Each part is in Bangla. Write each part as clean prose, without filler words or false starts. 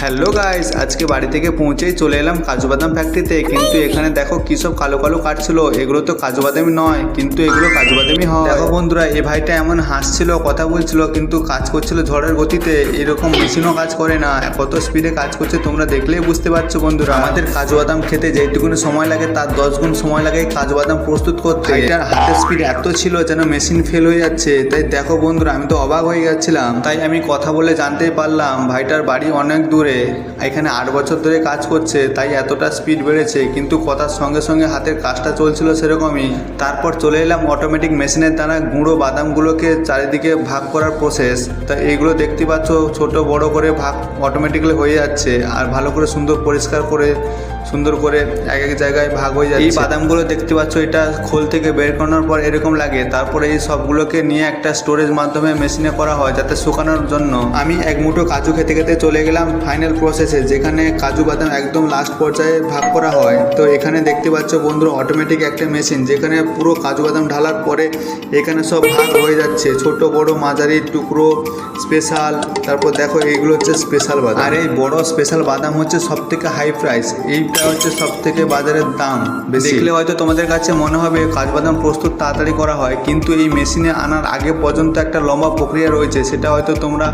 হ্যালো গাইস, আজকে বাড়ি থেকে পৌঁছেই চলে এলাম কাজু বাদাম ফ্যাক্টরিতে। কিন্তু এখানে দেখো কি সব কালো কালো কাটছিল, এগুলো তো কাজু বাদামই নয়, কিন্তু এগুলো কাজু বাদামই হয়। দেখো বন্ধুরা, এই ভাইটা এমন হাসছিল, কথা বলছিল, কিন্তু কাজ করছিল ঝড়ের গতিতে। এরকম মেশিনও কাজ করে না, কত স্পিডে কাজ করছে তোমরা দেখলেই বুঝতে পারছো বন্ধুরা। আমাদের কাজু বাদাম খেতে যেটুকুনি সময় লাগে তার 10 গুণ সময় লাগে কাজু বাদাম প্রস্তুত করতে। এটার হাতের স্পিড এত ছিল যেন মেশিন ফেল হয়ে যাচ্ছে। তাই দেখো বন্ধুরা, আমি তো অবাক হয়ে যাচ্ছিলাম। তাই আমি কথা বলে জানতেই পারলাম ভাইটার বাড়ি অনেক দূরে, এখানে 8 বছর ধরে কাজ করছে, তাই এতটা স্পিড বেড়েছে। কিন্তু কথার সঙ্গে সঙ্গে হাতের কাজটা চলছিল সেরকমই। তারপর চলে এলাম অটোমেটিক মেশিনের দ্বারা গুঁড়ো বাদামগুলোকে চারিদিকে ভাগ করার প্রসেস। তা এইগুলো দেখতে পাচ্ছ, ছোট বড় করে ভাগ অটোমেটিক্যালি হয়ে যাচ্ছে, আর ভালো করে সুন্দর পরিষ্কার করে সুন্দর করে এক এক জায়গায় ভাগ হয়ে যাচ্ছে। এই বাদামগুলো দেখতে পাচ্ছ, এটা খোল থেকে বের করানোর পর এরকম লাগে। তারপরে এই সবগুলোকে নিয়ে একটা স্টোরেজ মাধ্যমে মেশিনে করা হয় যাতে শুকানোর জন্য। আমি এক মুঠো কাজু খেতে খেতে চলে গেলাম ফাইনাল প্রসেসে, যেখানে কাজু বাদাম একদম লাস্ট পর্যায়ে ভাগ করা হয়। তো এখানে দেখতে পাচ্ছ বন্ধুরা, অটোমেটিক একটা মেশিন, যেখানে পুরো কাজু বাদাম ঢালার পরে এখানে সব ভাগ হয়ে যাচ্ছে, ছোট বড় মাঝারি টুকরো স্পেশাল। তারপর দেখো এইগুলো হচ্ছে স্পেশাল বাদাম, আর এই বড় স্পেশাল বাদাম হচ্ছে সব থেকে হাই প্রাইস। এইটা হচ্ছে সব থেকে বাজারের দাম বেশি। দেখলে হয়তো তোমাদের কাছে মনে হবে কাজু বাদাম প্রস্তুত তাড়াতাড়ি করা হয়, কিন্তু এই মেশিনে আনার আগে পর্যন্ত একটা লম্বা প্রক্রিয়া রয়েছে, সেটা হয়তো তোমরা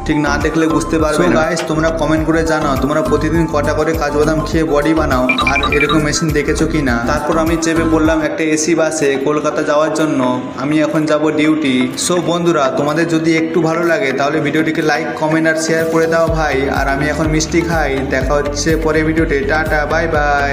ঠিক না দেখলে বুঝতে পারবে না। গাইস, তোমরা কমেন্ট করে জানাও তোমরা প্রতিদিন কটা করে কাজু বাদাম খেয়ে বডি বানাও, আর এরকম মেশিন দেখেছো কি না। তারপর আমি চেপে পড়লাম একটা এসি বাসে কলকাতা যাওয়ার জন্য। আমি এখন যাব ডিউটি। সো বন্ধুরা, তোমাদের যদি একটু ভালো লাগে তাহলে ভিডিওটিকে লাইক কমেন্ট আর শেয়ার করে দাও ভাই। আর আমি এখন মিষ্টি খাই। দেখা হচ্ছে পরে ভিডিওতে। Tata, bye bye.